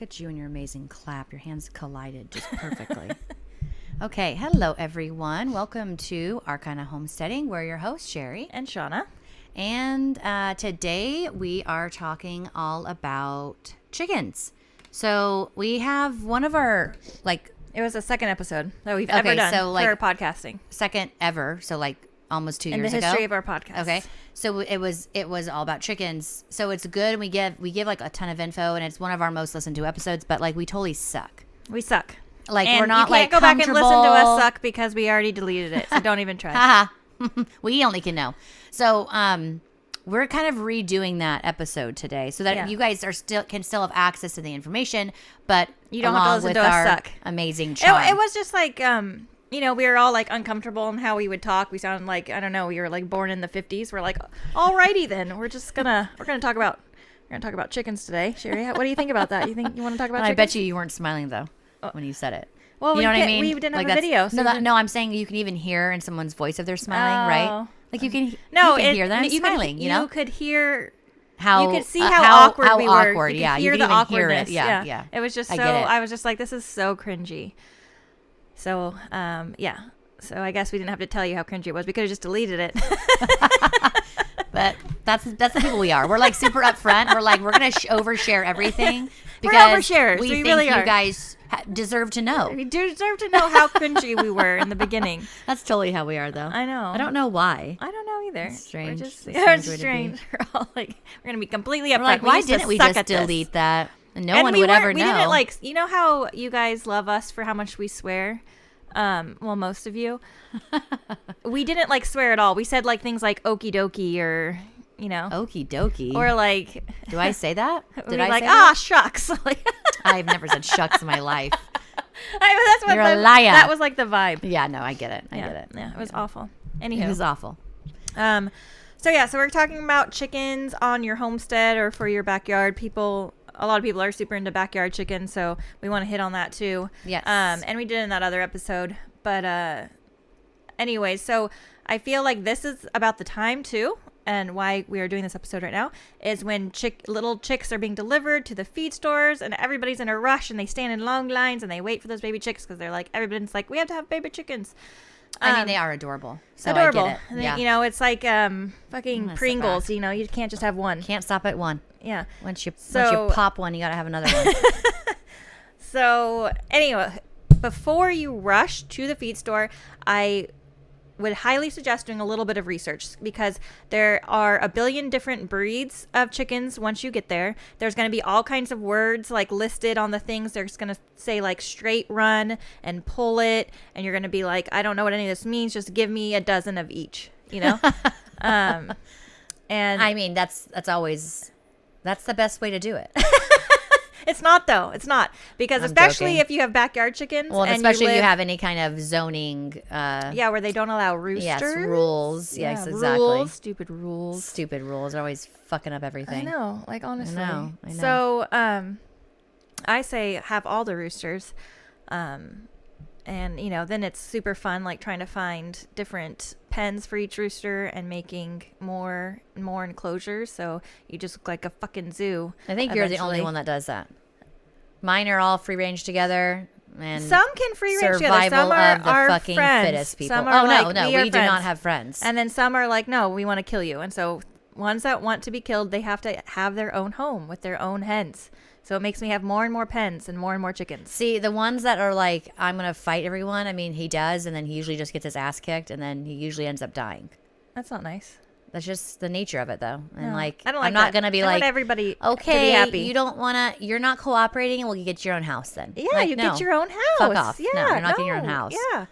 Look at you and your amazing clap. Your hands collided just perfectly. Okay. Hello, everyone. Welcome to Our Kind of Homesteading. We're your hosts, Sherry and Shauna. And today we are talking all about chickens. So we have one of our, it was the second episode that we've ever done for podcasting. Second ever. So almost 2 years ago. In the history of our podcast. Okay. So it was all about chickens. So it's good. We give a ton of info, and it's one of our most listened to episodes, but we totally suck. We suck. And we're not you can't go back and listen to us suck because we already deleted it. So don't even try. We only can know. So we're kind of redoing that episode today so that you guys can still have access to the information, but you don't have to listen to us suck. Amazing charm. It was just we were all uncomfortable in how we would talk. We sounded like, I don't know, we were born in the 50s. We're like, alrighty then. We're gonna talk about chickens today. Sherry, what do you think about that? You think you want to talk about chickens? I bet you weren't smiling though when you said it. Well, you know what I mean? We didn't have a video. So no, I'm saying you can even hear in someone's voice if they're smiling, right? You can hear them smiling, You could hear how you could see how awkward we were. Awkward, you could hear the awkwardness. Yeah. It was just I was just like, this is so cringy. So, So I guess we didn't have to tell you how cringy it was. We could have just deleted it. But that's the people we are. We're super upfront. We're going to overshare everything because we're oversharers. We think really you are. Deserve deserve to know. We deserve to know how cringy we were in the beginning. That's totally how we are, though. I know. I don't know why. I don't know either. It's strange. It's strange. We're all we're going to be completely upfront. Why didn't we just delete that? And no one would ever know. We didn't you know how you guys love us for how much we swear? Well, most of you. We didn't swear at all. We said things like okie dokie or, Okie dokie. Or do I say that? Did I say that? Shucks. I've never said shucks in my life. That's what You're a liar. That was the vibe. Yeah, no, I get it. I get it. Yeah, it was awful. Anywho. It was awful. So we're talking about chickens on your homestead or for your backyard. A lot of people are super into backyard chickens, so we want to hit on that too. Yes. And we did in that other episode. But anyways, so I feel like this is about the time too, and why we are doing this episode right now is when little chicks are being delivered to the feed stores, and everybody's in a rush, and they stand in long lines, and they wait for those baby chicks because everybody's we have to have baby chickens. I mean, they are adorable. So adorable. I get it. And then, it's like fucking Pringles. You can't just have one. Can't stop at one. Yeah. Once you pop one, you got to have another one. So anyway, before you rush to the feed store, I would highly suggest doing a little bit of research because there are a billion different breeds of chickens. Once you get there, there's going to be all kinds of words listed on the things. There's going to say straight run and pull it, and you're going to be I don't know what any of this means, just give me a dozen of each, and I mean that's the best way to do it. It's not, though. It's not. Because especially if you have backyard chickens. Well, and especially if you have any kind of zoning. Where they don't allow roosters. Yes, rules. Yeah, yes, exactly. Rules. Stupid rules. Stupid rules are always fucking up everything. I know. Honestly. I know. So, I say have all the roosters. And, then it's super fun, trying to find different pens for each rooster and making more enclosures. So you just look like a fucking zoo. I think you're the only one that does that. Mine are all free range together. And some can free range together. Some are of the our fucking friends. Fittest people. Some are no, we do not have friends. And then some are no, we want to kill you. And so ones that want to be killed, they have to have their own home with their own hens. So it makes me have more and more pens and more chickens. See, the ones that are I'm going to fight everyone, I mean, he does, and then he usually just gets his ass kicked, and then he usually ends up dying. That's not nice. That's just the nature of it, though. And no, I don't I'm not going to be I want everybody okay, to be happy. You don't want to, you're not cooperating, well, you get your own house then. Yeah, get your own house. Fuck off. Yeah, no, you're not getting your own house. Yeah.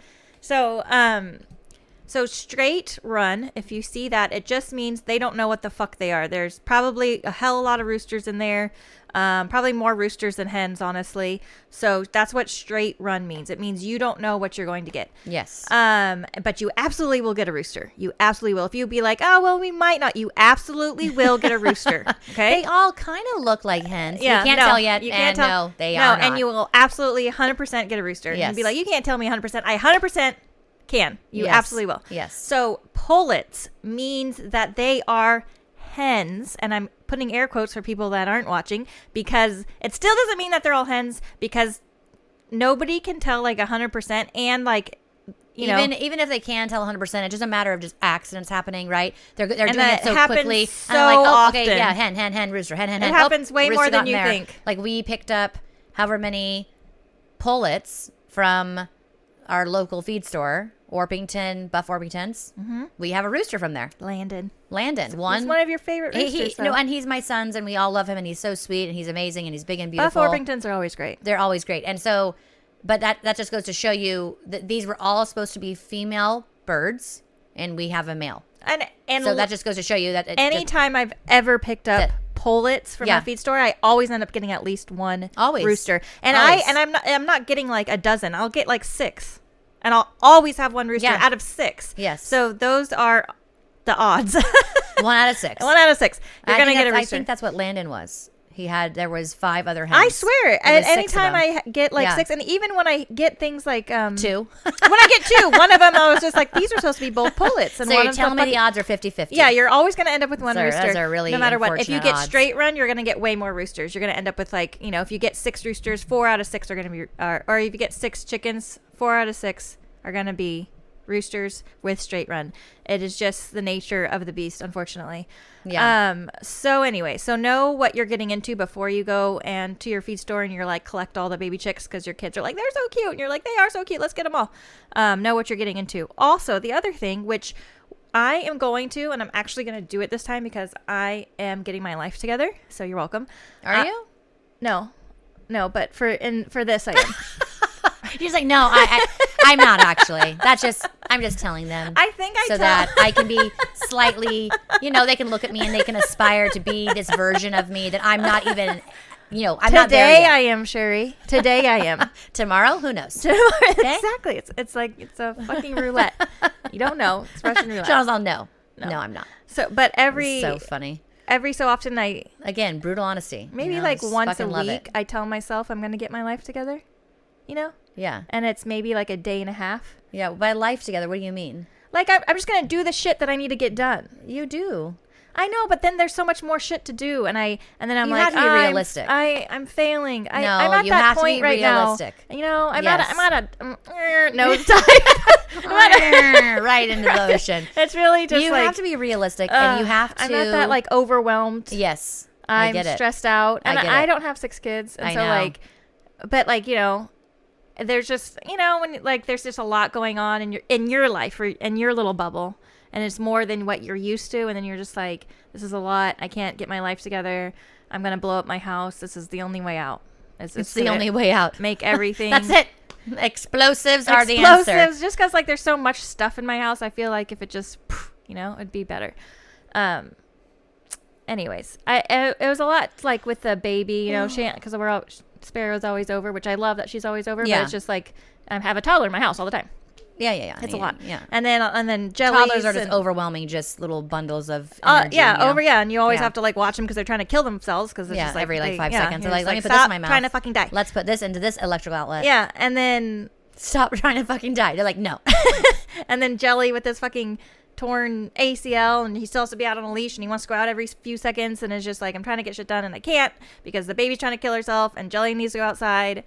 So straight run, if you see that, it just means they don't know what the fuck they are. There's probably a hell of a lot of roosters in there. Probably more roosters than hens, honestly. So that's what straight run means. It means you don't know what you're going to get. Yes. But you absolutely will get a rooster. You absolutely will. If you be oh, well, we might not. You absolutely will get a rooster. Okay. They all kind of look like hens. Yeah. You can't tell yet. You can't tell. No, they are not. And you will absolutely 100% get a rooster. Yes. And you'd be you can't tell me 100%. I 100% can. You absolutely will. Yes. So pullets means that they are hens, and I'm putting air quotes for people that aren't watching, because it still doesn't mean that they're all hens, because nobody can tell like 100%, and like, you know, even if they can tell 100%, it's just a matter of just accidents happening, right? They're doing it so happens quickly. So and they're like, oh, okay, often. yeah, hen, rooster, hen. It happens way rooster more than got in you there. think. Like, we picked up however many pullets from our local feed store, Buff Orpingtons. Mm-hmm. We have a rooster from there. Landon. One. He's one of your favorite roosters. No, and he's my son's, and we all love him, and he's so sweet, and he's amazing, and he's big and Buff beautiful. Orpingtons are always great. They're always great. And so, but that just goes to show you that these were all supposed to be female birds, and we have a male. And so that just goes to show you that anytime I've ever picked up pullets from a feed store, I always end up getting at least one rooster. And I'm not getting like a dozen. I'll get like 6. And I'll always have one rooster out of 6. Yes. So those are the odds. 1 out of 6. 1 out of 6. You're going to get a rooster. I think that's what Landon was. There was 5 other hens. I swear. Anytime I get like 6, and even when I get things like 2. When I get 2, one of them I was just like, these are supposed to be both pullets. And so one you're telling me the odds are 50-50. Yeah, you're always going to end up with one rooster. Those are really no matter what. If you get odds. straight run, you're going to get way more roosters. You're going to end up with like, you know, if you get 6 roosters, 4 out of 6 are going to be, or if you get 6 chickens, 4 out of 6 are going to be roosters with straight run. It is just the nature of the beast, unfortunately. Yeah. So anyway, so know what you're getting into before you go and to your feed store and you're like, collect all the baby chicks, because your kids are like, they're so cute, and you're like, they are so cute, let's get them all. Know what you're getting into. Also, the other thing, which I am going to, and I'm actually going to do it this time because I am getting my life together. So you're welcome. Are you? No, but for this I am. She's like, no, I'm not actually. I'm just telling them. I think that I can be slightly, they can look at me and they can aspire to be this version of me that I'm not even, I'm not there yet. Today I am, Sherry. Today I am. Tomorrow, who knows? Exactly. It's like, it's a fucking roulette. You don't know. It's Russian roulette. Charles, no, I'm not. So, but so funny. Every so often again, brutal honesty. Maybe like once a week, I tell myself I'm going to get my life together. Yeah. And it's maybe like a day and a half. Yeah. By life together, what do you mean? Like, I'm just going to do the shit that I need to get done. You do. I know, but then there's so much more shit to do. And then I'm you like, have to be realistic. I'm failing. No, I'm at you that have point to be right realistic. Now. I'm yes. at a nose dive. Right into the ocean. It's really just you have to be realistic, and you have to. I'm at that like overwhelmed. Yes. I'm stressed out. And I don't have 6 kids. And I so know. but there's just, when like there's just a lot going on in your life or in your little bubble, and it's more than what you're used to, and then you're just like, this is a lot. I can't get my life together. I'm gonna blow up my house. This is the only way out. It's the only way out. Make everything. That's it. Explosives are the answer. Just because like there's so much stuff in my house, I feel like if it just, it'd be better. Anyways, it was a lot like with the baby, because Sparrow's always over, which I love that she's always over. Yeah. But it's just like I have a toddler in my house all the time. Yeah. It's a lot. Yeah. And then jellies. Toddlers are just overwhelming, just little bundles of energy. And you always have to like watch them because they're trying to kill themselves. Because just like every 5 seconds. They're like, let me put stop this in my mouth. Trying to fucking die. Let's put this into this electrical outlet. Yeah, and then stop trying to fucking die. They're like, no. And then Jelly with this fucking torn ACL, and he still has to be out on a leash, and he wants to go out every few seconds, and it's just like, I'm trying to get shit done and I can't because the baby's trying to kill herself and Jelly needs to go outside,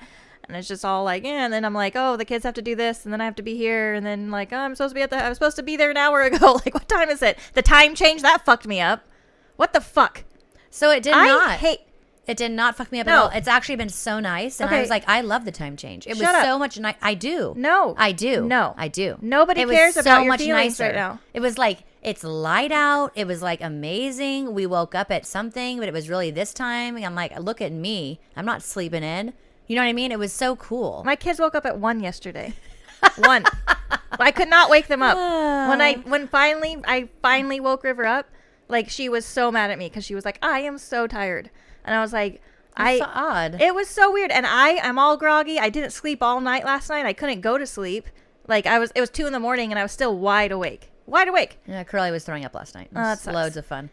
and it's just all like, and then I'm like, oh, the kids have to do this, and then I have to be here, and then like, oh, I was supposed to be there an hour ago. Like, what time is it? The time change, that fucked me up. What the fuck? So it did It did not fuck me up at all. It's actually been so nice. And I was like, I love the time change. It was so much nice. I do. No. I do. No. I do. Nobody cares about your feelings nicer right now. It was like, it's light out. It was like amazing. We woke up at something, but it was really this time. I'm like, look at me. I'm not sleeping in. You know what I mean? It was so cool. My kids woke up at 1 yesterday. 1. I could not wake them up. When I finally woke River up, like she was so mad at me because she was like, I am so tired. And I was like, That's so odd. It was so weird. And I'm all groggy. I didn't sleep all night last night. I couldn't go to sleep. Like it was 2 a.m. and I was still wide awake. Yeah, Curly was throwing up last night. It was loads of fun.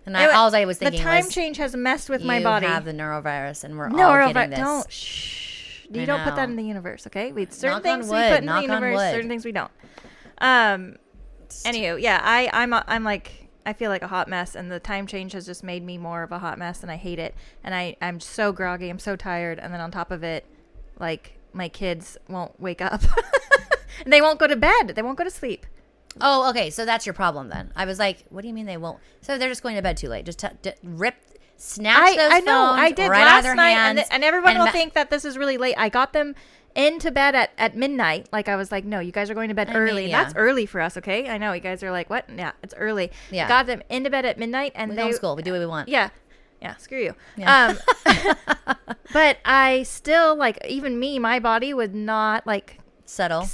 And all I was thinking the time change has messed with my body. You have the neurovirus, and we're all getting this. Don't. Shh. You don't put that in the universe, okay? Certain things we wood. put in the universe, certain things we don't. Anywho, yeah, I'm like, I feel like a hot mess, and the time change has just made me more of a hot mess, and I hate it. And I'm so groggy. I'm so tired. And then on top of it, like, my kids won't wake up. And they won't go to bed. They won't go to sleep. Oh, okay. So that's your problem then. I was like, what do you mean they won't? So they're just going to bed too late. Just snatch those I know. phones I did right out of last their night, hands. and everyone will think that this is really late. I got them into bed at midnight. Like, I was like, no, you guys are going to bed early. mean, yeah. That's early for us, okay? I know you guys are like, what? Yeah, it's early. Yeah. Got them into bed at midnight, and We they homeschool. We do what we want. Yeah. Yeah, screw you. Yeah. But I still, like, even me, my body would not, like, settle.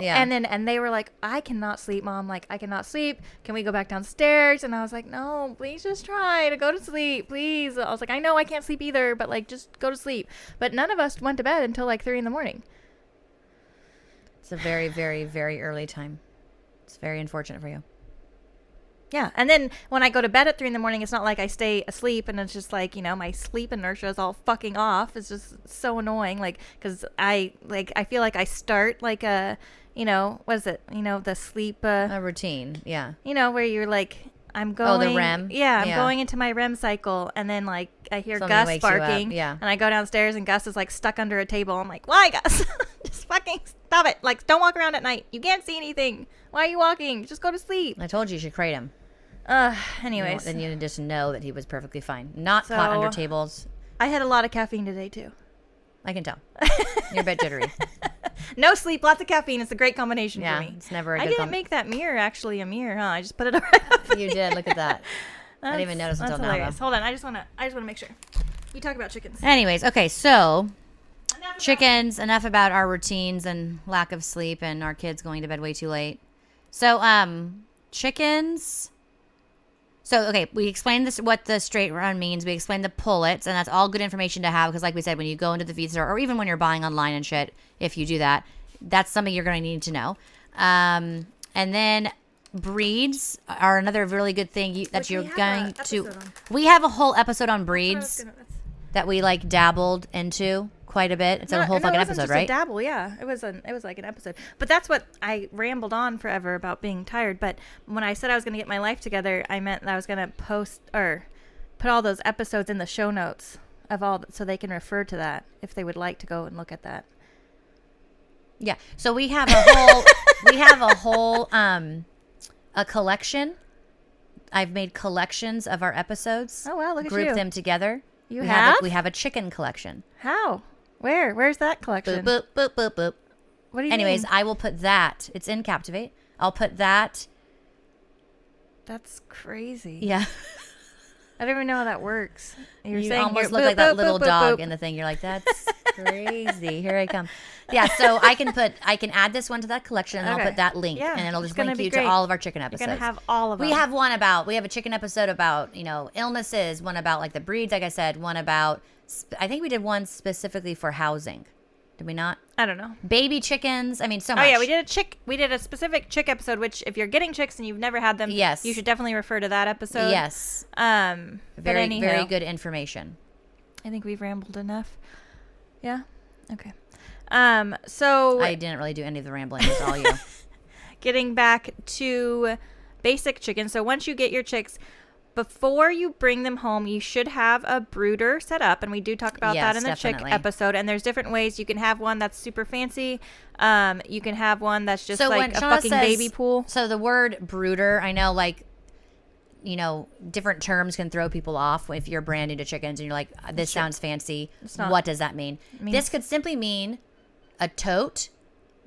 Yeah. And they were like, I cannot sleep, Mom. Like, I cannot sleep. Can we go back downstairs? And I was like, no, please just try to go to sleep, please. I was like, I know I can't sleep either, but, like, just go to sleep. But none of us went to bed until like 3 a.m. It's a very, very, very early time. It's very unfortunate for you. Yeah. And then when I go to bed at 3 a.m, it's not like I stay asleep, and it's just like, my sleep inertia is all fucking off. It's just so annoying. Like, cause I feel like I start like a, what is it? The sleep, A routine. Yeah. Where you're like, I'm going. Oh, the REM? Yeah. I'm Yeah. going into my REM cycle. And then like I hear Something Gus wakes you up, barking. yeah. And I go downstairs, and Gus is like stuck under a table. I'm like, why, Gus? Just fucking stop it. Like, don't walk around at night. You can't see anything. Why are you walking? Just go to sleep. I told you should crate him. Anyways. Then you just know that he was perfectly fine. Not So- caught under tables. I had a lot of caffeine today too. I can tell. You're a bit jittery. No sleep, lots of caffeine. It's a great combination Yeah, for me. it's never a I good didn't make that mirror actually a mirror, huh? I just put it right up. You did. Look at that. I didn't even notice until That's now. hilarious. Though. Hold on, I just wanna make sure. You talk about chickens. Anyways, okay, so Enough about- chickens, enough about our routines and lack of sleep and our kids going to bed way too late. So, chickens. So, okay, we explained this, what the straight run means. We explained the pullets, and that's all good information to have because, like we said, when you go into the feed store or even when you're buying online and shit, if you do that, that's something you're going to need to know. And then breeds are another really good thing that Which you're we have going a to. episode on. We have a whole episode on I was breeds gonna- that's- that we like dabbled into quite a bit. It's a whole no, fucking it wasn't episode, just right? A dabble, yeah. It was like an episode. But that's what I rambled on forever about being tired. But when I said I was going to get my life together, I meant that I was going to post or put all those episodes in the show notes of all, so they can refer to that if they would like to go and look at that. Yeah. So we have a whole a collection. I've made collections of our episodes. Oh, wow, look at Grouped you. them together. You we have? we have a chicken collection. How? Where? Where's that collection? Boop, boop, boop, boop, boop. What do you Anyways, mean? I will put that. It's in Captivate. I'll put that. That's crazy. Yeah. I don't even know how that works. You're You saying almost you're look boop, like that boop, little boop, boop, dog boop. in the thing. You're like, that's crazy. Here I come. Yeah, so I can add this one to that collection, and Okay. I'll put that link, Yeah, and it'll it's just gonna link be you great. to all of our chicken You're episodes. going to have all of them. We have a chicken episode about, illnesses, one about like the breeds, like I said, one about, I think we did one specifically for housing. Did we not? I don't know. Baby chickens. I mean, so Oh much. yeah, we did a specific chick episode, which if you're getting chicks and you've never had them, Yes. you should definitely refer to that episode. Yes. But Very, anyhow, very good information. I think we've rambled enough. Yeah. Okay. So I didn't really do any of the rambling. It was all you. getting back to basic chicken. So once you get your chicks, before you bring them home, you should have a brooder set up, and we do talk about that Yes, in the definitely. chick episode. And there's different ways. You can have one that's super fancy. You can have one that's just So like when a Shauna fucking says- baby pool. So the word brooder, I know, like, different terms can throw people off if you're brand new to chickens and you're like, this sounds fancy. not. What does that mean? means- This could simply mean a tote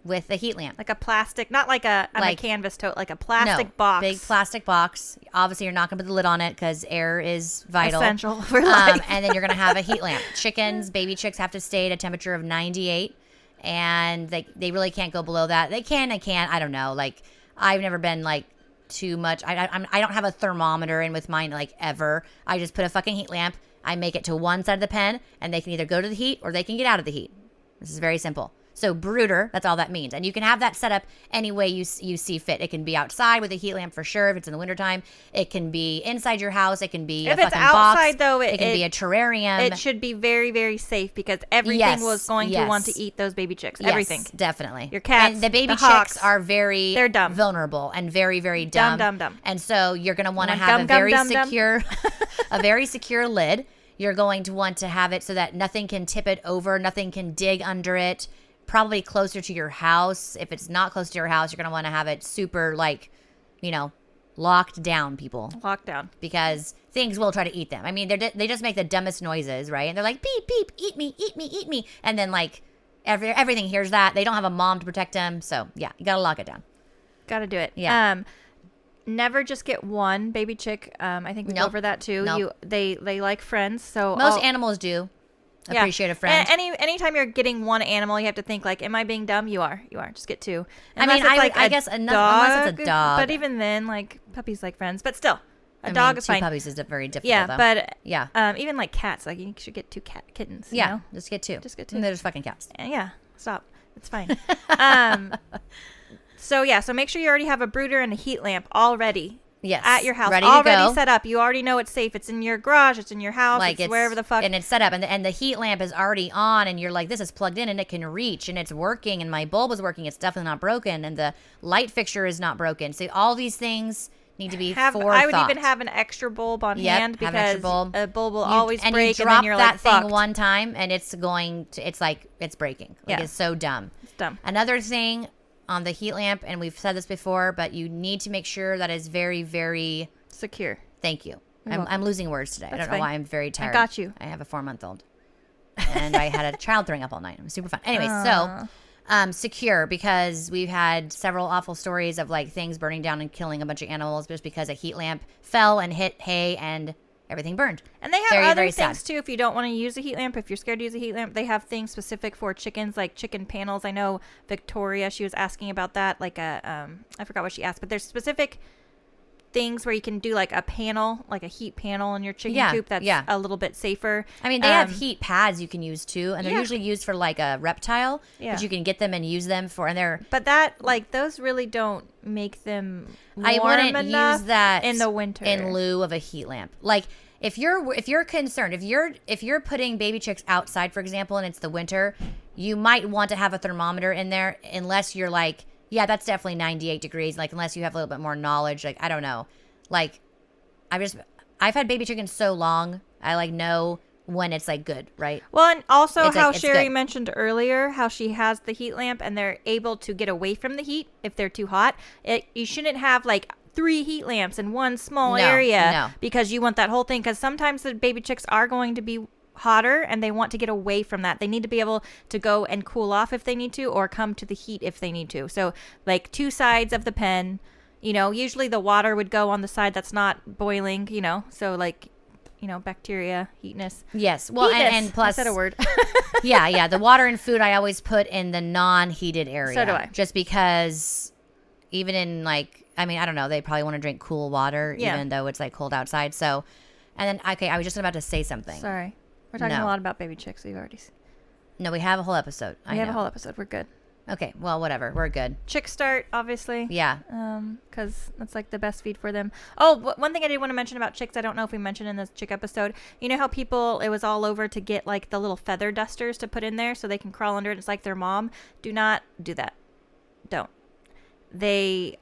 with a heat lamp. Like a plastic, not like a Like- canvas tote, like a plastic No, box. big plastic box. Obviously, you're not going to put the lid on it because air is vital. Essential for life. And then you're going to have a heat lamp. Chickens, baby chicks have to stay at a temperature of 98, and they really can't go below that. They can and can't. I don't know. Like, I've never been like too much. I don't have a thermometer in with mine like ever. I just put a fucking heat lamp. I make it to one side of the pen, and they can either go to the heat or they can get out of the heat. This is very simple. So brooder, that's all that means. And you can have that set up any way you see fit. It can be outside with a heat lamp for sure if it's in the wintertime. It can be inside your house. It can be If a it's fucking outside, box. though, it can be a terrarium. It should be very, very safe because everything was going to want to eat those baby chicks. Everything. Yes, definitely. Your cats, and the baby the hawks, chicks are very they're dumb. vulnerable and very, very dumb. Dumb. And so you're going to want to have a very secure a very secure lid. You're going to want to have it so that nothing can tip it over, nothing can dig under it. Probably closer to your house. If it's not close to your house, you're going to want to have it super, like, locked down, people. Locked down. Because things will try to eat them. I mean, they just make the dumbest noises, right? And they're like, beep, beep, eat me, eat me, eat me. And then, like, everything hears that. They don't have a mom to protect them. So, yeah, you got to lock it down. Got to do it. Yeah. Never just get one baby chick. I think we go over that, too. Nope. They like friends. So most animals do. Appreciate a friend. Anytime you're getting one animal, you have to think like, "Am I being dumb?" You are. Just get two. Unless I guess unless it's a dog. But even then, like puppies like friends. But still, a dog is two fine. Puppies is very difficult. Yeah, though. but yeah, even like cats, like you should get two kittens. Yeah, you know? just get two. Just get two. And they're just fucking cats. Yeah, stop. It's fine. So make sure you already have a brooder and a heat lamp already. Yes. At your house. Ready already to go. Set up. You already know it's safe. It's in your garage. It's in your house. Like it's wherever the fuck. And it's set up. And the heat lamp is already on. And you're like, this is plugged in and it can reach. And it's working. And my bulb is working. It's definitely not broken. And the light fixture is not broken. So all these things need to be forethought. I would even have an extra bulb on hand because have an extra bulb. A bulb will always break. And you drop and then you're that like, thing fucked. one time and it's breaking. Like it's so dumb. It's dumb. Another thing on the heat lamp, and we've said this before, but you need to make sure that it's very, very secure. Thank you. I'm losing words today. I don't know why. I'm very tired. I got you. I have a 4-month-old. And I had a child throwing up all night. It was super fun. Anyway, so secure, because we've had several awful stories of like things burning down and killing a bunch of animals just because a heat lamp fell and hit hay and everything burned. And they have very, other very things sad. too. If you don't want to use a heat lamp, if you're scared to use a heat lamp, they have things specific for chickens, like chicken panels. I know Victoria, she was asking about that. Like I forgot what she asked, but there's specific things where you can do like a panel, like a heat panel in your chicken coop that's a little bit safer. I mean, they have heat pads you can use too, and they're usually used for like a reptile, but you can get them and use them for, and they're... But that, like, those really don't make them warm I wouldn't enough use that in the winter. In lieu of a heat lamp. Like, if you're concerned, if you're putting baby chicks outside, for example, and it's the winter, you might want to have a thermometer in there, unless you're like, yeah, that's definitely 98 degrees. Like, unless you have a little bit more knowledge. Like, I don't know. Like, I've had baby chickens so long, I like know when it's like good, right? Well, and also it's how like, Sherry mentioned earlier, how she has the heat lamp and they're able to get away from the heat if they're too hot. You shouldn't have like 3 heat lamps in one small area because you want that whole thing. Because sometimes the baby chicks are going to be hotter and they want to get away from that. They need to be able to go and cool off if they need to, or come to the heat if they need to. So like 2 sides of the pen, usually the water would go on the side that's not boiling, so like, bacteria, heatness. Yes. Well, and plus, I said a word. yeah. The water and food I always put in the non-heated area. So do I. Just because even in like, I mean, I don't know, they probably want to drink cool water even though it's like cold outside. So, and then, okay, I was just about to say something. Sorry. We're talking a lot about baby chicks. We've already seen. No, we have a whole episode. We have a whole episode. We're good. Okay, well, whatever. We're good. Chick start, obviously. Yeah. Because that's like the best feed for them. Oh, one thing I did want to mention about chicks, I don't know if we mentioned in this chick episode. You know how it was all over to get like the little feather dusters to put in there so they can crawl under it. It's like their mom. Do not do that. Don't. They,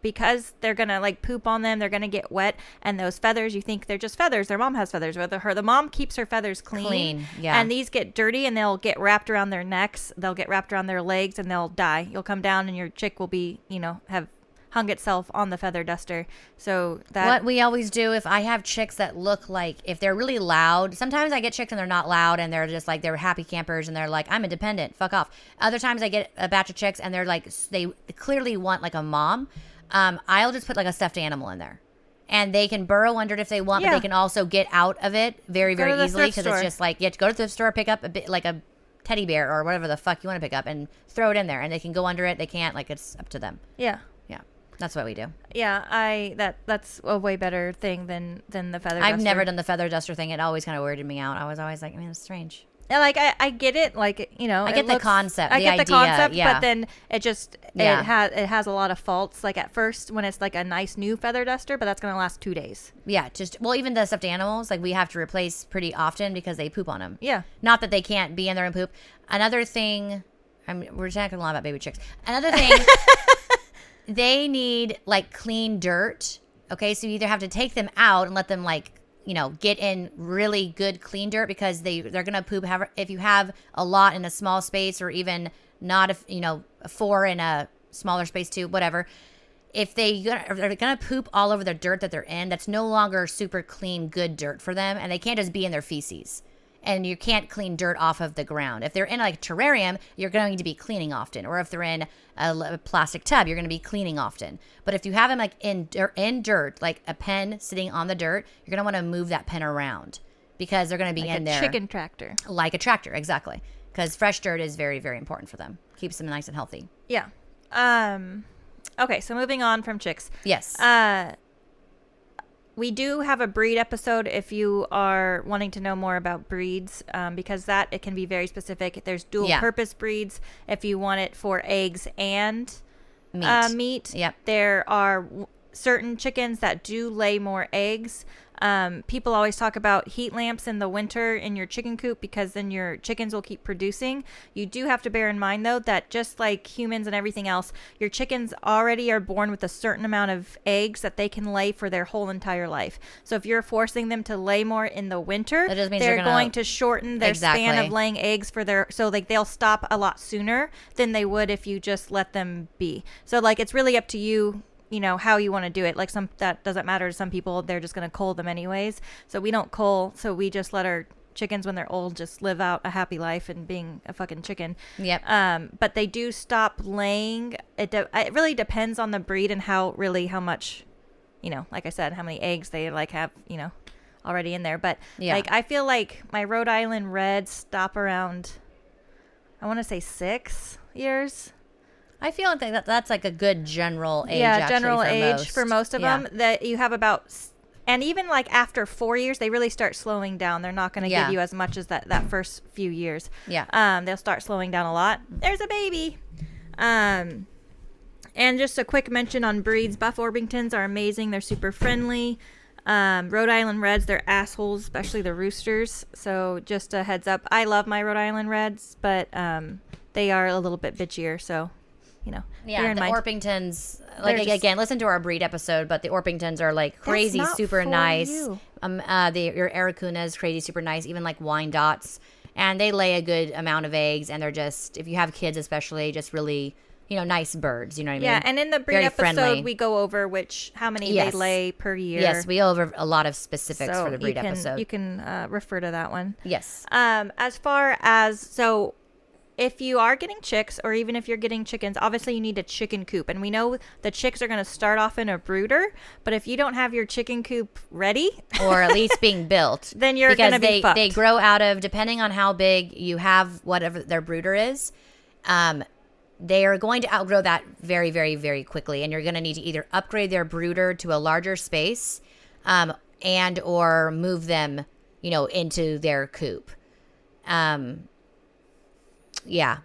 because they're going to like poop on them, they're going to get wet. And those feathers, you think they're just feathers. Their mom has feathers. The mom keeps her feathers clean. Yeah. And these get dirty and they'll get wrapped around their necks. They'll get wrapped around their legs and they'll die. You'll come down and your chick will be, have hung itself on the feather duster. So that... What we always do, if I have chicks that look like, if they're really loud, sometimes I get chicks and they're not loud and they're just like, they're happy campers and they're like, I'm independent, fuck off. Other times I get a batch of chicks and they're like, they clearly want like a mom. I'll just put like a stuffed animal in there. And they can burrow under it if they want, but they can also get out of it very, very easily, because it's just like, you have to go to the thrift store, pick up a bit like a teddy bear or whatever the fuck you want to pick up and throw it in there, and they can go under it. They can't, like, it's up to them. Yeah. That's what we do. Yeah, that's a way better thing than the feather duster. I've never done the feather duster thing. It always kind of weirded me out. I was always like, I mean, it's strange. And like I get it, like, you know, I get the concept, I the get the idea, concept, yeah. but then it just Yeah. it has a lot of faults. Like at first when it's like a nice new feather duster, but that's gonna last 2 days. Yeah, just well, even the stuffed animals, like we have to replace pretty often because they poop on them. Yeah. Not that they can't be in there and poop. Another thing, we're talking a lot about baby chicks. Another thing, they need like clean dirt. Okay, so you either have to take them out and let them like, you know, get in really good clean dirt because they're gonna poop. If you have a lot in a small space, or even not, if you know, 4 in a smaller space too, whatever. If they're gonna poop all over the dirt that they're in, that's no longer super clean, good dirt for them, and they can't just be in their feces. And you can't clean dirt off of the ground. If they're in like a terrarium, you're going to be cleaning often. Or if they're in a plastic tub, you're going to be cleaning often. But if you have them like in dirt, like a pen sitting on the dirt, you're going to want to move that pen around because they're going to be Like in a there. chicken tractor. Like a tractor, exactly. Because fresh dirt is very, very important for them. Keeps them nice and healthy. Yeah. Okay, so moving on from chicks. Yes. We do have a breed episode if you are wanting to know more about breeds, because that it can be very specific. There's dual purpose breeds if you want it for eggs and meat. Yep. There are certain chickens that do lay more eggs. People always talk about heat lamps in the winter in your chicken coop because then your chickens will keep producing. You do have to bear in mind, though, that just like humans and everything else, your chickens already are born with a certain amount of eggs that they can lay for their whole entire life. So if you're forcing them to lay more in the winter, that just means they're going to shorten their span of laying eggs so like they'll stop a lot sooner than they would if you just let them be. So like it's really up to you. You know, how you want to do it. Like that doesn't matter to some people. They're just going to cull them anyways. So we don't cull. So we just let our chickens when they're old just live out a happy life and being a fucking chicken. Yep. But they do stop laying. It really depends on the breed and how much, you know, like I said, how many eggs they like have, you know, already in there. But like I feel like my Rhode Island Reds stop around, I want to say 6 years. I feel like that's like a good general age. Yeah, general age for most of them. That you have about, and even like after 4 years, they really start slowing down. They're not going to give you as much as that first few years. Yeah. They'll start slowing down a lot. There's a baby. And just a quick mention on breeds. Buff Orpingtons are amazing. They're super friendly. Rhode Island Reds, they're assholes, especially the roosters. So just a heads up. I love my Rhode Island Reds, but they are a little bit bitchier. So. You know, the Orpingtons, like again, listen to our breed episode, but the Orpingtons are like crazy, super nice. Your Aracunas, crazy, super nice, even like Wyandottes, and they lay a good amount of eggs, and they're just, if you have kids especially, just really, you know, nice birds, you know what I mean? Yeah, and in the breed Very episode, friendly. we go over how many they lay per year. Yes, we go over a lot of specifics for the breed episode. You can refer to that one. Yes. As far as, if you are getting chicks, or even if you're getting chickens, obviously you need a chicken coop. And we know the chicks are going to start off in a brooder, but if you don't have your chicken coop ready, or at least being built, then you're going to be fucked. They grow out of, depending on how big you have whatever their brooder is, they are going to outgrow that very, very, very quickly. And you're going to need to either upgrade their brooder to a larger space, and or move them, you know, into their coop. Yeah.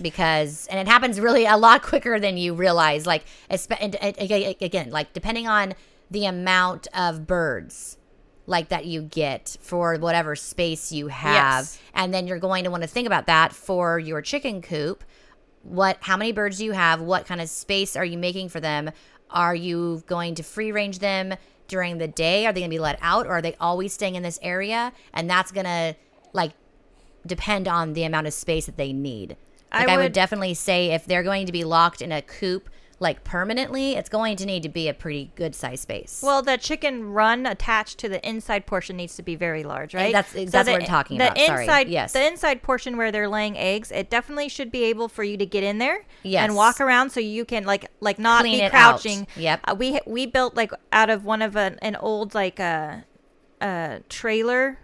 Because, and it happens really a lot quicker than you realize. Like, again, like depending on the amount of birds like that you get for whatever space you have. Yes. And then you're going to want to think about that for your chicken coop. How many birds do you have? What kind of space are you making for them? Are you going to free range them during the day? Are they going to be let out, or are they always staying in this area? And that's going to like depend on the amount of space that they need. Like I would definitely say if they're going to be locked in a coop like permanently, it's going to need to be a pretty good size space. Well, the chicken run attached to the inside portion needs to be very large, right? And that's what we're talking about. Sorry. Yes. The inside portion where they're laying eggs, it definitely should be able for you to get in there and walk around, so you can like not clean be it crouching. Out. Yep. We built like out of one of an old like trailer,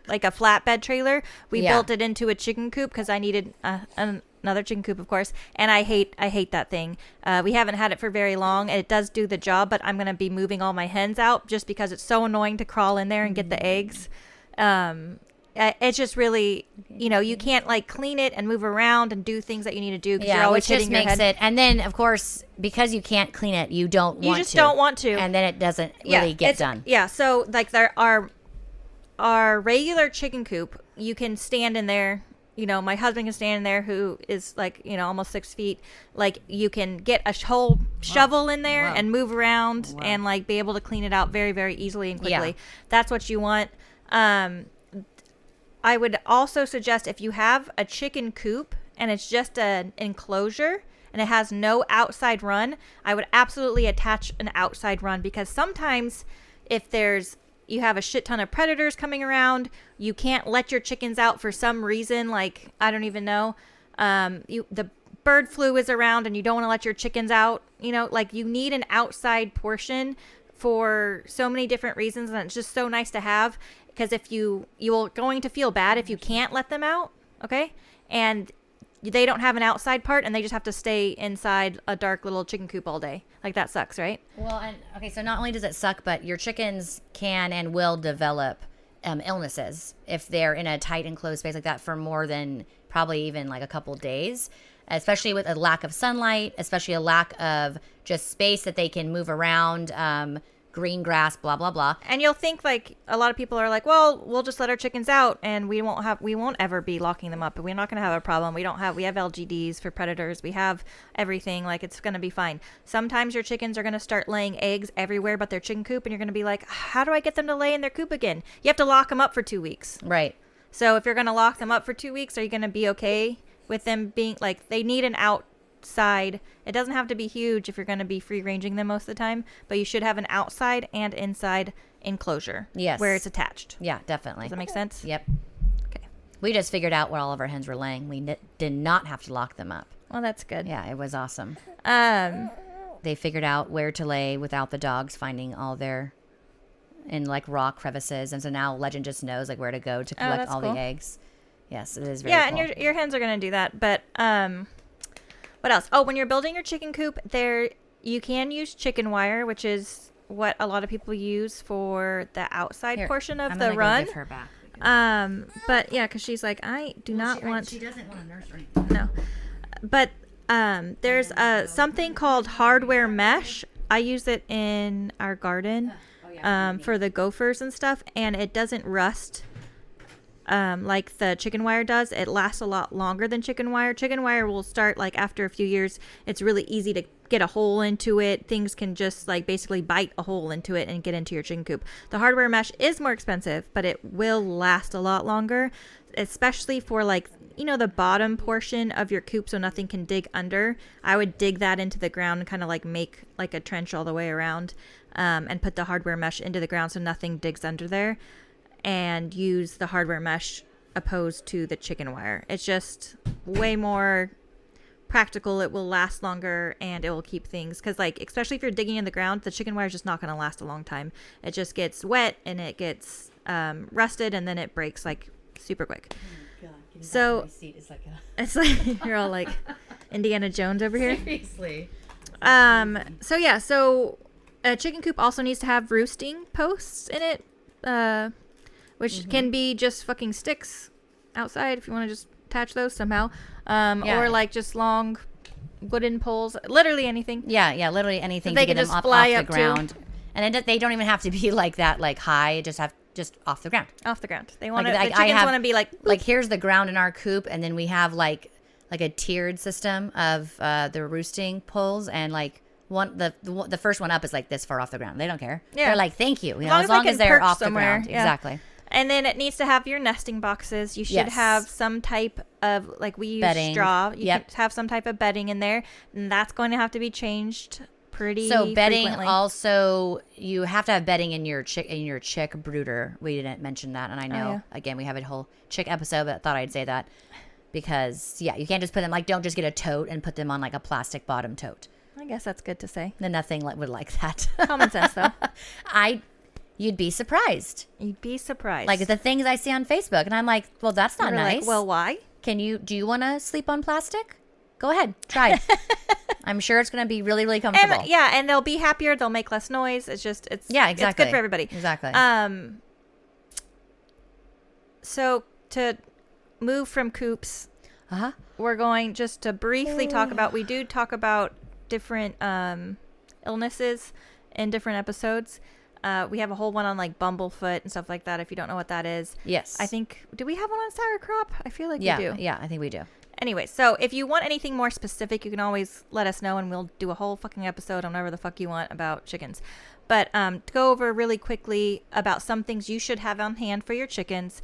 like a flatbed trailer. We built it into a chicken coop because I needed another chicken coop, of course. And I hate that thing. We haven't had it for very long, and it does do the job, but I'm going to be moving all my hens out just because it's so annoying to crawl in there and get the eggs. it's just really, you can't like clean it and move around and do things that you need to do because you're Yeah, always which just hitting your makes head. it. And then, of course, because you can't clean it, you don't want to. You just don't want to. And then it doesn't really get done. Yeah, so like there are our regular chicken coop, you can stand in there. My husband can stand in there who is like, almost 6 feet. Like you can get a whole shovel in there and move around and like be able to clean it out very, very easily and quickly. Yeah. That's what you want. I would also suggest if you have a chicken coop and it's just an enclosure and it has no outside run, I would absolutely attach an outside run because sometimes if you have a shit ton of predators coming around, you can't let your chickens out for some reason, like I don't even know. The bird flu is around and you don't want to let your chickens out, like you need an outside portion for so many different reasons, and it's just so nice to have because if you're going to feel bad if you can't let them out, okay? And they don't have an outside part and they just have to stay inside a dark little chicken coop all day. Like that sucks, right? Well, and okay, so not only does it suck, but your chickens can and will develop illnesses if they're in a tight enclosed space like that for more than probably even like a couple days, especially with a lack of sunlight, especially a lack of just space that they can move around, green grass, blah, blah, blah. And you'll think like a lot of people are like, well, we'll just let our chickens out and we won't ever be locking them up. We're not going to have a problem. We have LGDs for predators. We have everything. Like it's going to be fine. Sometimes your chickens are going to start laying eggs everywhere but their chicken coop. And you're going to be like, how do I get them to lay in their coop again? You have to lock them up for 2 weeks. Right. So if you're going to lock them up for 2 weeks, are you going to be okay with them being like, they need an outside. It doesn't have to be huge if you're going to be free ranging them most of the time, but you should have an outside and inside enclosure. Yes. Where it's attached. Yeah, definitely. Does that make sense? Yep. Okay. We just figured out where all of our hens were laying. We did not have to lock them up. Well, that's good. Yeah, it was awesome. Um, They figured out where to lay without the dogs finding all their in like rock crevices, and so now Legend just knows like where to go to collect that's all cool. the eggs. Yes, it is very yeah, cool. and your hens are going to do that, but what else? Oh, when you're building your chicken coop, you can use chicken wire, which is what a lot of people use for the outside portion of I'm the gonna go run. give her back. But yeah, because she's like, I do not want. She doesn't want a nurse or anything. No, but there's something called hardware mesh. I use it in our garden for the gophers and stuff, and it doesn't rust like the chicken wire does. It lasts a lot longer than chicken wire. Chicken wire will start like after a few years. It's really easy to get a hole into it. Things can just like basically bite a hole into it and get into your chicken coop. The hardware mesh is more expensive, but it will last a lot longer, especially for like, the bottom portion of your coop so nothing can dig under. I would dig that into the ground and kind of like make like a trench all the way around and put the hardware mesh into the ground so nothing digs under there, and use the hardware mesh opposed to the chicken wire. It's just way more practical. It will last longer and it will keep things, because like especially if you're digging in the ground, the chicken wire is just not going to last a long time. It just gets wet and it gets rusted and then it breaks like super quick. So it's like you're all like Indiana Jones over here. Seriously. So a chicken coop also needs to have roosting posts in it, which can be just fucking sticks outside if you want to just attach those somehow, or like just long wooden poles, literally anything. Yeah, literally anything They to get can them just off fly the up to. ground. And they don't even have to be like that, like high. Just off the ground. Off the ground. They want Like, the I chickens have- want to be like Like here's the ground in our coop, and then we have like a tiered system of the roosting poles, and like the first one up is like this far off the ground. They don't care. Yeah. They're like, thank you. long As long they as can they're perch off somewhere, the ground. yeah. Exactly. And then it needs to have your nesting boxes. You should Yes. have some type of, like we use Bedding. straw. You Yep. can have some type of bedding in there. And that's going to have to be changed pretty So bedding frequently. also, you have to have bedding in your chick brooder. We didn't mention that, and I know yeah. again we have a whole chick episode, but I thought I'd say that because you can't just put them don't just get a tote and put them on like a plastic bottom tote. I guess that's good to say. Then nothing would like that. Common sense, though. You'd be surprised. You'd be surprised. Like the things I see on Facebook, and I'm like, well, that's not You're nice. like, well, why? do you want to sleep on plastic? Go ahead, try. I'm sure it's going to be really, really comfortable. And they'll be happier. They'll make less noise. It's yeah, exactly. It's good for everybody. Exactly. So to move from coops, Uh-huh. we're going just to briefly talk about, we do talk about different illnesses in different episodes. We have a whole one on like bumblefoot and stuff like that, if you don't know what that is. Yes. I think, do we have one on sauerkraut? I feel like Yeah, we do. yeah, I think we do. Anyway, so if you want anything more specific, you can always let us know and we'll do a whole fucking episode on whatever the fuck you want about chickens. But to go over really quickly about some things you should have on hand for your chickens,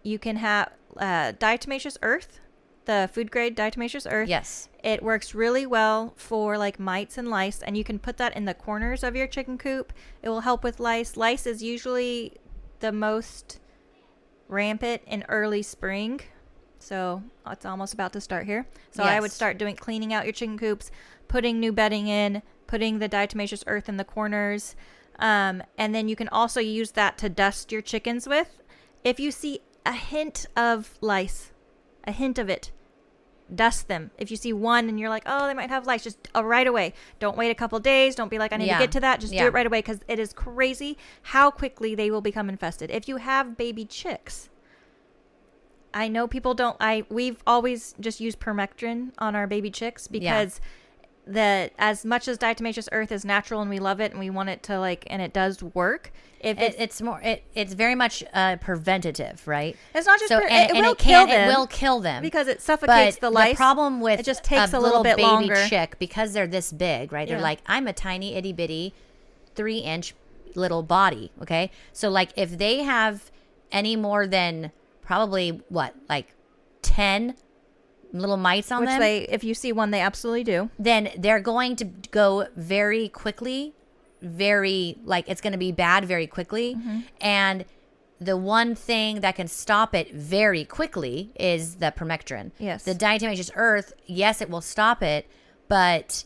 you can have diatomaceous earth, the food grade diatomaceous earth. Yes. It works really well for like mites and lice, and you can put that in the corners of your chicken coop. It will help with lice. Lice is usually the most rampant in early spring. So it's almost about to start here. So I would Yes. start cleaning out your chicken coops, putting new bedding in, putting the diatomaceous earth in the corners. And then you can also use that to dust your chickens with. If you see a hint of lice, a hint of it, dust them. If you see one and you're like, oh, they might have lice, just right away. Don't wait a couple days. Don't be like, I need to get to that. Just do it right away, because it is crazy how quickly they will become infested. If you have baby chicks, I know people don't. We've always just used permectin on our baby chicks because as much as diatomaceous earth is natural and we love it and we want it to and it does work. It's very much preventative, right? It's not just so, it will kill them. It will kill them because it suffocates but the lice. The problem with it just takes a little little bit baby longer. chick, because they're this big, right? They're like, I'm a tiny itty bitty 3-inch little body. Okay, so if they have any more than probably 10 little mites on them, if you see one, they absolutely do, then they're going to go very quickly, it's going to be bad very quickly. And the one thing that can stop it very quickly is the permectin. Yes. The diatomaceous earth, yes, it will stop it, but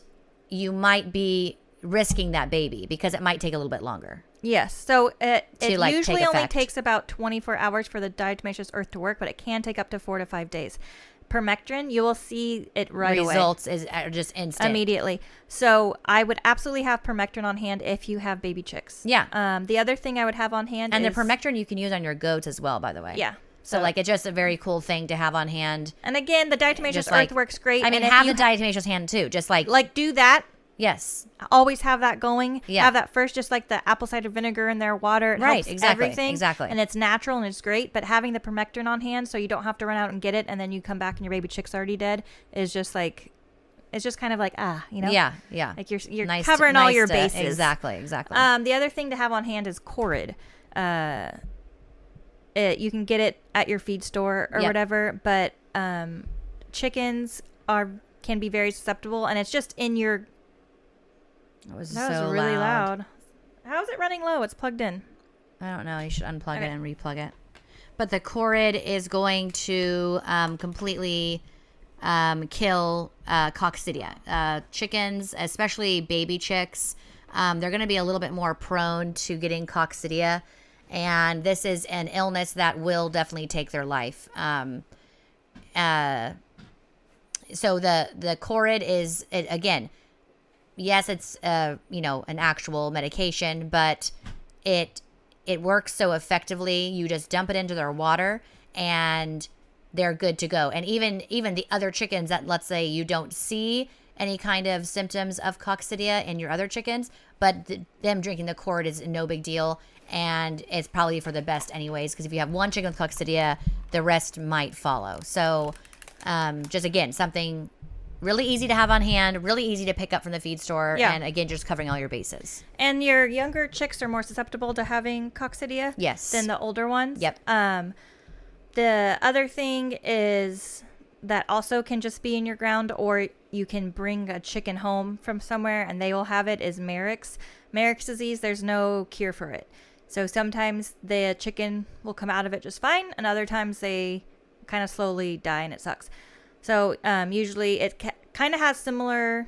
you might be risking that baby because it might take a little bit longer. Yes. So it usually take only effect. takes about 24 hours for the diatomaceous earth to work, but it can take up to 4 to 5 days. Permectin, you will see it right away. Results are just instant. Immediately. So I would absolutely have permectin on hand if you have baby chicks. Yeah. The other thing I would have on hand and is... the permectin you can use on your goats as well, by the way. Yeah. So it's just a very cool thing to have on hand. And again, the diatomaceous earth works great. I mean, and have the diatomaceous hand too. Just do that. Yes. Always have that going. Yeah. Have that first, just like the apple cider vinegar in their water. It helps everything. Exactly. And it's natural and it's great. But having the permectin on hand so you don't have to run out and get it and then you come back and your baby chick's already dead is just it's just kind of Yeah. Like you're nice covering all your bases. Exactly. The other thing to have on hand is Corid. You can get it at your feed store or whatever, but chickens can be very susceptible, and it's just in your... That was really loud. How is it running low? It's plugged in. I don't know. You should unplug it and replug it. But the Corid is going to completely kill coccidia. Chickens, especially baby chicks, they're going to be a little bit more prone to getting coccidia. And this is an illness that will definitely take their life. So the Corid is, again, yes, it's an actual medication, but it works so effectively. You just dump it into their water and they're good to go. And even the other chickens that, let's say, you don't see any kind of symptoms of coccidia in your other chickens, but them drinking the Corid is no big deal, and it's probably for the best anyways, because if you have one chicken with coccidia, the rest might follow. So just, again, something really easy to have on hand, really easy to pick up from the feed store, and again, just covering all your bases. And your younger chicks are more susceptible to having coccidia than the older ones. Yep. The other thing is that also can just be in your ground, or you can bring a chicken home from somewhere and they will have it, is Marek's. Marek's disease, there's no cure for it. So sometimes the chicken will come out of it just fine, and other times they kind of slowly die and it sucks. So usually it kind of has similar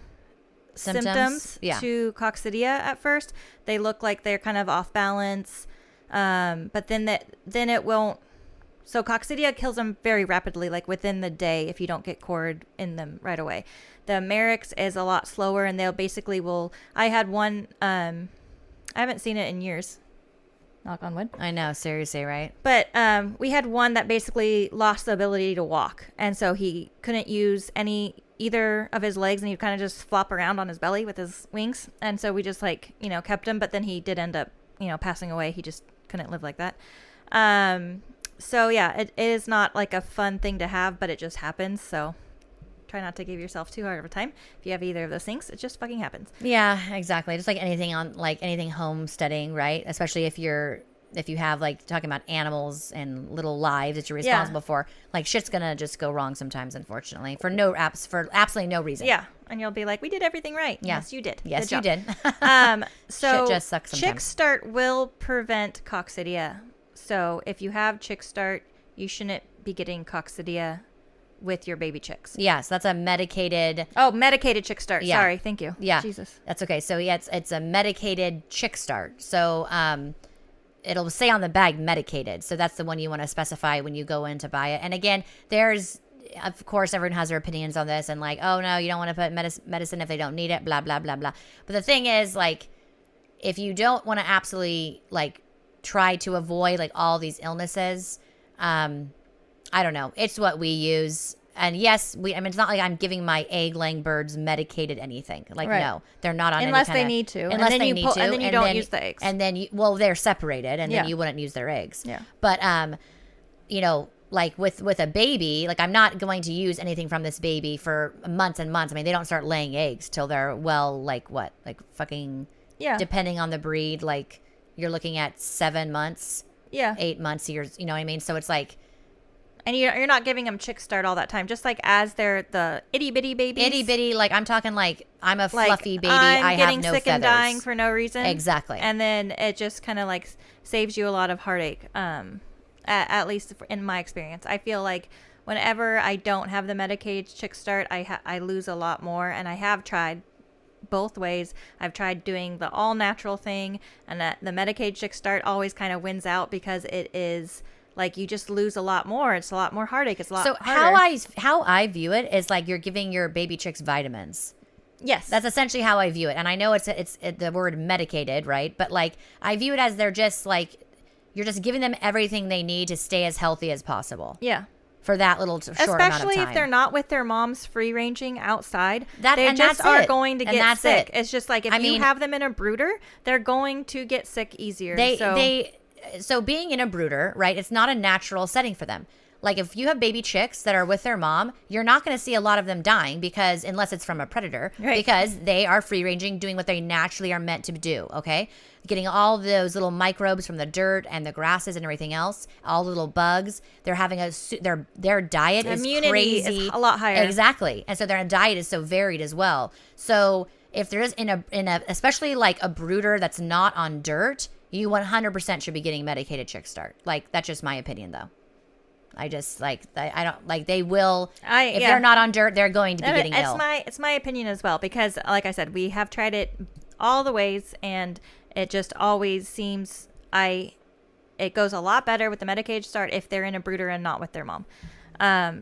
symptoms to coccidia at first. They look like they're kind of off balance, but then it won't. So coccidia kills them very rapidly, like within the day, if you don't get cord in them right away. The Marek's is a lot slower, and they'll basically I had one, I haven't seen it in years. Knock on wood. I know, seriously, right? But we had one that basically lost the ability to walk, and so he couldn't use either of his legs, and he'd kind of just flop around on his belly with his wings. And so we just kept him, but then he did end up passing away. He just couldn't live like that. So yeah, it is not like a fun thing to have, but it just happens. So try not to give yourself too hard of a time if you have either of those things. It just fucking happens. Yeah, exactly. Just like anything homesteading, right? Especially if you have talking about animals and little lives that you're responsible for, shit's gonna just go wrong sometimes, unfortunately, for absolutely no reason. Yeah, and you'll be like, we did everything right. Yeah. Yes, you did. Yes, you did. So shit just sucks sometimes. Chick start will prevent coccidia. So if you have chick start, you shouldn't be getting coccidia with your baby chicks. Yes, that's a medicated. Oh, medicated chick start. Yeah. Sorry, thank you. Yeah, Jesus, that's okay. So yeah, it's a medicated chick start. So it'll say on the bag medicated. So that's the one you want to specify when you go in to buy it. And again, of course, everyone has their opinions on this and oh no, you don't want to put medicine if they don't need it, blah, blah, blah, blah. But the thing is, if you don't want to absolutely try to avoid all these illnesses, I don't know. It's what we use. And yes, it's not like I'm giving my egg-laying birds medicated anything. Right. No, they're not on unless they need to. Unless they need to. And then you don't use the eggs. And then, they're separated, and then you wouldn't use their eggs. Yeah. But, with a baby, I'm not going to use anything from this baby for months and months. I mean, they don't start laying eggs till they're, fucking, depending on the breed, you're looking at 7 months. Yeah. 8 months, years, you know what I mean? So it's and you're not giving them chick start all that time. Just as they're the itty bitty babies. Itty bitty, I'm talking I'm a fluffy baby. I'm I have getting no sick feathers. and dying for no reason. Exactly. And then it just kind of saves you a lot of heartache. At least in my experience, I feel whenever I don't have the medicated chick start, I lose a lot more. And I have tried both ways. I've tried doing the all natural thing, and that the medicated chick start always kind of wins out because it is. You just lose a lot more. It's a lot more heartache. It's a lot harder. How I view it is you're giving your baby chicks vitamins. Yes. That's essentially how I view it. And I know it's the word medicated, right? But I view it as they're just you're just giving them everything they need to stay as healthy as possible. Yeah. For that little short amount of time. Especially if they're not with their moms free ranging outside. They that's just are it. going to And get that's sick. it. It's just if you have them in a brooder, they're going to get sick easier. So being in a brooder, right, it's not a natural setting for them. If you have baby chicks that are with their mom, you're not going to see a lot of them dying unless it's from a predator, right. Because they are free ranging, doing what they naturally are meant to do. Okay. Getting all those little microbes from the dirt and the grasses and everything else, all the little bugs. They're having their diet is immunity crazy. Is a lot higher. Exactly. And so their diet is so varied as well. So if there is in a, especially a brooder that's not on dirt, you 100% should be getting medicated chick start. That's just my opinion, though. I just I don't they will. If they're not on dirt, they're going to be getting ill. It's my opinion as well, because like I said, we have tried it all the ways, and it just always seems it goes a lot better with the medicated start if they're in a brooder and not with their mom.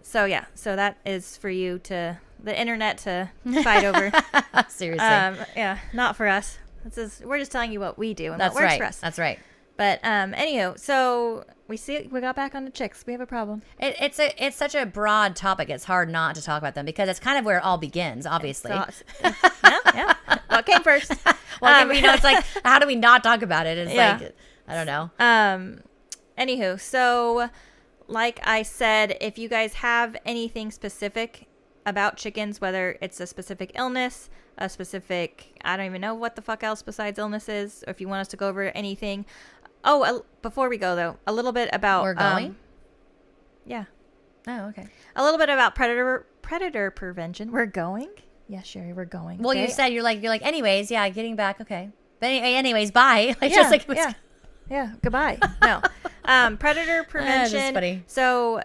So that is for you the internet to fight over. Seriously. Yeah, not for us. We're just telling you what we do and That's what works right. for us. That's right. But anywho, so we got back on the chicks. We have a problem. It's such a broad topic. It's hard not to talk about them because it's kind of where it all begins, obviously. Yeah. What came first? It's how do we not talk about it? It's I don't know. Anywho, so like I said, if you guys have anything specific about chickens, whether it's a specific illness, a specific, I don't even know what the fuck else besides illnesses, or if you want us to go over anything. Before we go though, a little bit about we're going. Yeah. Oh, okay. A little bit about predator prevention. We're going. Yeah, Sherry, we're going. Well, okay. you said you're like. Anyways, yeah, getting back. Okay. But anyways, bye. Goodbye. No. Predator prevention. That's funny. So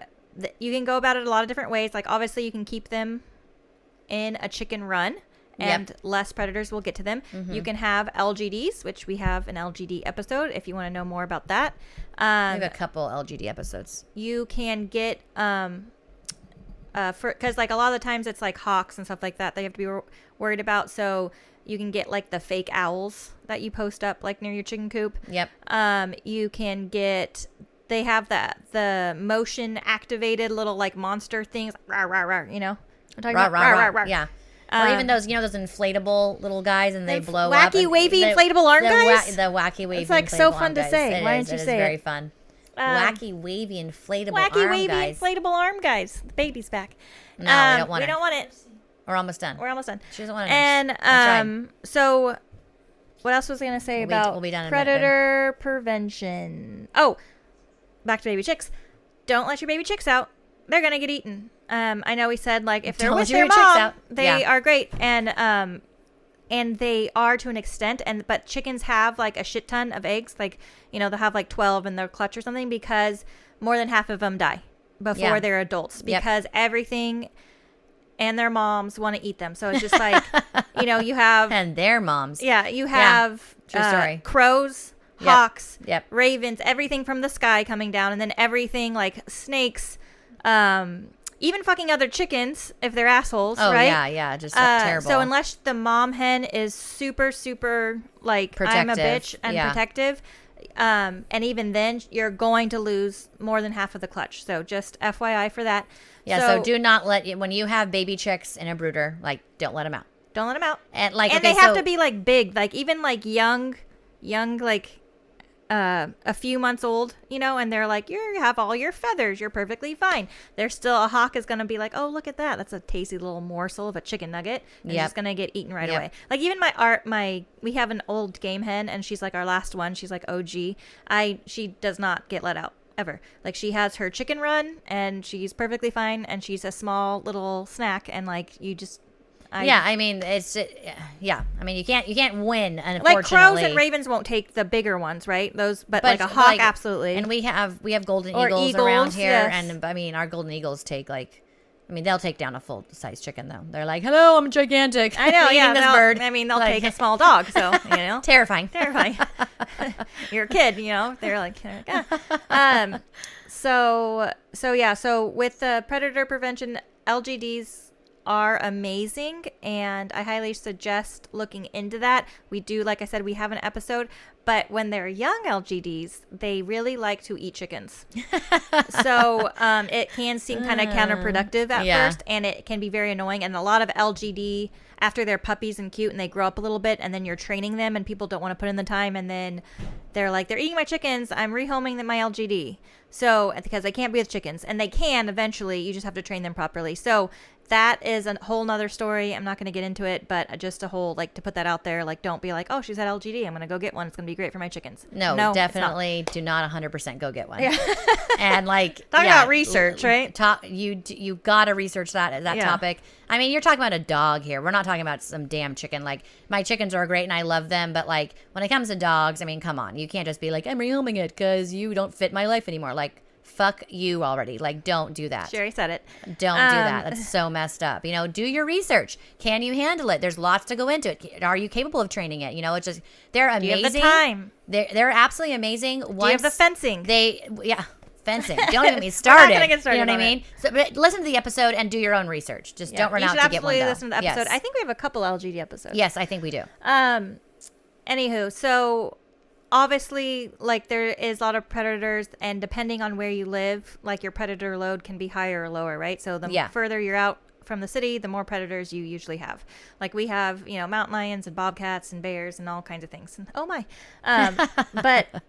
you can go about it a lot of different ways. Obviously, you can keep them in a chicken run, and less predators will get to them. Mm-hmm. You can have LGDs, which we have an LGD episode if you want to know more about that. We have a couple LGD episodes. You can get because a lot of the times it's hawks and stuff like that they have to be worried about. So You can get like the fake owls that you post up like near your chicken coop. Yep. You can get, they have the motion activated little like monster things, rah, rah, rah, you know? I'm talking about rah, rah, rah. Yeah. Or even those, those inflatable little guys, and they blow wacky, up. Wacky, wavy, inflatable arm guys? The wacky, wavy, it's like inflatable so fun arm to guys. say. Why don't you It is say very it? fun. Wacky, wavy, inflatable Wacky, arm wavy, guys. inflatable arm guys. The baby's back. No, we don't want it. We don't want it. We're almost done. We're almost done. She doesn't want it. And so what else was I going to say about we'll be done in a predator prevention? Oh, back to baby chicks. Don't let your baby chicks out. They're going to get eaten. I know we said like if they're Don't with let your their chicks mom, out. they are great. And they are to an extent, but chickens have like a shit ton of eggs. Like, they'll have like 12 in their clutch or something, because more than half of them die before they're adults, because everything and their moms want to eat them. So it's just like, you have. And their moms. Yeah, you have True story. Crows, hawks, Yep. ravens, everything from the sky coming down, and then everything like snakes, even fucking other chickens if they're assholes, Oh, right? yeah, just terrible. So unless the mom hen is super, super like Protective. I'm a bitch and protective, and even then you're going to lose more than half of the clutch. So just FYI for that. Yeah, so do not when you have baby chicks in a brooder, like, don't let them out. Don't let them out. And like, they have to be like big, like even like young, like a few months old, and they're like, you have all your feathers, you're perfectly fine. There's still, a hawk is going to be like, oh, look at that. That's a tasty little morsel of a chicken nugget. And it's just going to get eaten right away. Like even we have an old game hen, and she's like our last one. She's like OG. She does not get let out ever. Like she has her chicken run and she's perfectly fine. And she's a small little snack. And like, I mean, it's I mean, you can't win. Unfortunately, like crows and ravens won't take the bigger ones, right? Those, but like a hawk, absolutely. And we have golden Or eagles eagles, around here, yes. and I mean, our golden eagles take they'll take down a full size chicken though. They're like, "Hello, I'm gigantic. I know, I'm eating this bird." I mean, they'll take a small dog, so terrifying. terrifying. You're a kid, they're like, ah. So with the predator prevention, LGDs are amazing, and I highly suggest looking into that. We do, like I said, we have an episode, but when they're young LGDs, they really like to eat chickens. So it can seem kind of counterproductive at first, and it can be very annoying. And a lot of LGD, after they're puppies and cute and they grow up a little bit, and then you're training them and people don't want to put in the time, and then they're like, they're eating my chickens, I'm rehoming them my LGD. So, because they can't be with chickens, and they can eventually, you just have to train them properly. So that is a whole nother story. I'm not going to get into it, but just a whole, like, to put that out there, like, don't be like, oh, she's at LGD, I'm going to go get one. It's going to be great for my chickens. No, definitely do not 100% go get one. Yeah. And like, talk about research, right? You got to research that topic. I mean, you're talking about a dog here. We're not talking about some damn chicken. Like, my chickens are great and I love them, but like, when it comes to dogs, I mean, come on. You can't just be like, I'm rehoming it because you don't fit my life anymore. Like, fuck you already. Like, don't do that. Sherry said it. Don't do that. That's so messed up. Do your research. Can you handle it? There's lots to go into it. Are you capable of training it? It's just, they're amazing. Do you have the time? They're absolutely amazing. Do you have the fencing? Fencing. Don't even get me started. We're not gonna get started. You know what I mean? So, but listen to the episode and do your own research. Just don't run out to get one. You should absolutely listen to the episode. Yes. I think we have a couple LGD episodes. Yes, I think we do. Anywho, so obviously, like, there is a lot of predators, and depending on where you live, like, your predator load can be higher or lower, right? So the further you're out from the city, the more predators you usually have. Like, we have, mountain lions and bobcats and bears and all kinds of things. Oh my. But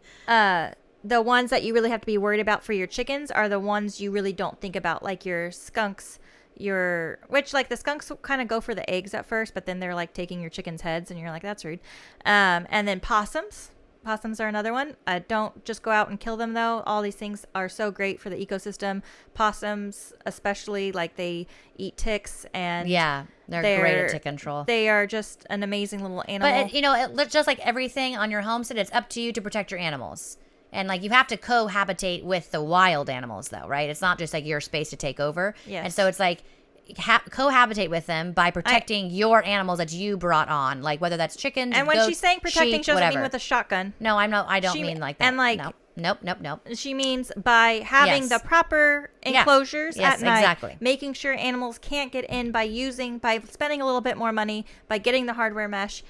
the ones that you really have to be worried about for your chickens are the ones you really don't think about, like your skunks, which, like, the skunks kind of go for the eggs at first, but then they're like taking your chickens' heads, and you're like, that's rude. And then possums. Possums are another one. Don't just go out and kill them, though. All these things are so great for the ecosystem. Possums, especially, like, they eat ticks, and they're great at tick control. They are just an amazing little animal. But just like everything on your homestead, it's up to you to protect your animals. And like, you have to cohabitate with the wild animals, though, right? It's not just like your space to take over. Yes. And so it's like, cohabitate with them by protecting your animals that you brought on, like whether that's chickens, and when goats, she's saying protecting, sheep, she doesn't whatever. mean with a shotgun. No, I don't mean like that. And like, no. Nope. She means by having Yes. the proper enclosures Yes, at night, exactly. making sure animals can't get in by spending a little bit more money, by getting the hardware mesh.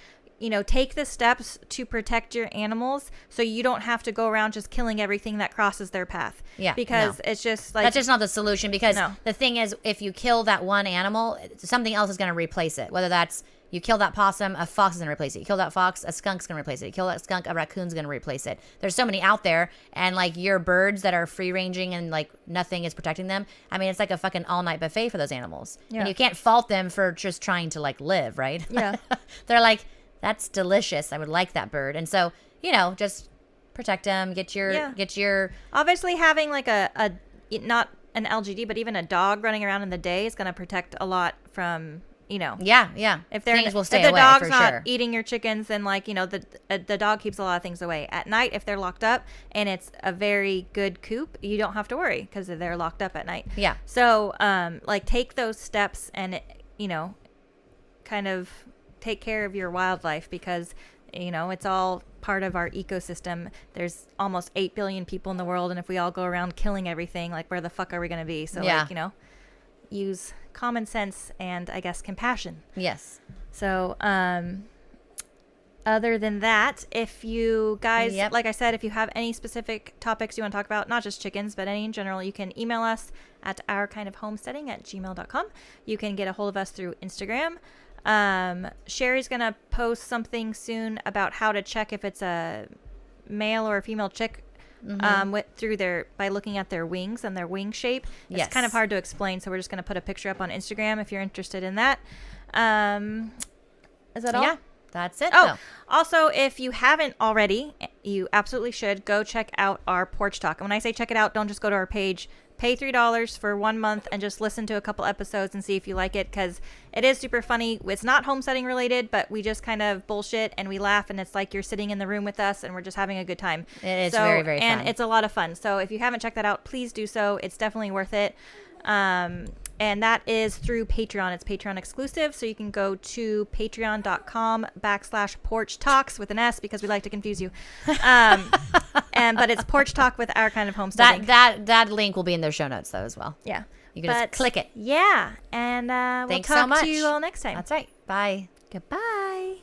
Take the steps to protect your animals so you don't have to go around just killing everything that crosses their path. Yeah, Because no. it's just like... That's just not the solution, because No. the thing is, if you kill that one animal, something else is going to replace it. Whether that's you kill that possum, a fox is going to replace it. You kill that fox, a skunk's going to replace it. You kill that skunk, a raccoon's going to replace it. There's so many out there, and like your birds that are free ranging and like nothing is protecting them. I mean, it's like a fucking all night buffet for those animals, Yeah. and you can't fault them for just trying to like live, right? Yeah. They're like, that's delicious. I would like that bird, and so just protect them. Get your Obviously, having like a not an LGD, but even a dog running around in the day is going to protect a lot from, yeah. if things will stay if the away dog's for not sure. eating your chickens, then the dog keeps a lot of things away. At night, if they're locked up and it's a very good coop, you don't have to worry because they're locked up at night. Yeah. So, take those steps and kind of take care of your wildlife, because it's all part of our ecosystem. There's almost 8 billion people in the world, and if we all go around killing everything, like, where the fuck are we going to be? So Yeah. use common sense and, I guess, compassion. Yes. So other than that, if you guys, Yep. like I said, if you have any specific topics you want to talk about, not just chickens, but any in general, you can email us at ourkindofhomesteading@gmail.com. You can get a hold of us through Instagram. Sherry's going to post something soon about how to check if it's a male or a female chick by looking at their wings and their wing shape. It's Yes. kind of hard to explain, so we're just going to put a picture up on Instagram if you're interested in that. Is that all? Yeah. That's it. Oh, though. also, if you haven't already, you absolutely should go check out our Porch Talk. And when I say check it out, don't just go to our page. Pay $3 for 1 month and just listen to a couple episodes and see if you like it, because it is super funny. It's not homesteading related, but we just kind of bullshit and we laugh, and it's like you're sitting in the room with us and we're just having a good time. It is very, very and fun. it's a lot of fun. So if you haven't checked that out, please do so. It's definitely worth it. And that is through Patreon. It's Patreon exclusive. So you can go to patreon.com/porch talks with an S, because we like to confuse you. But it's Porch Talk with Our Kind of Homesteading. That link will be in their show notes though as well. Yeah. You can just click it. Yeah. And we'll Thanks so talk much. to you all next time. That's right. Bye. Goodbye.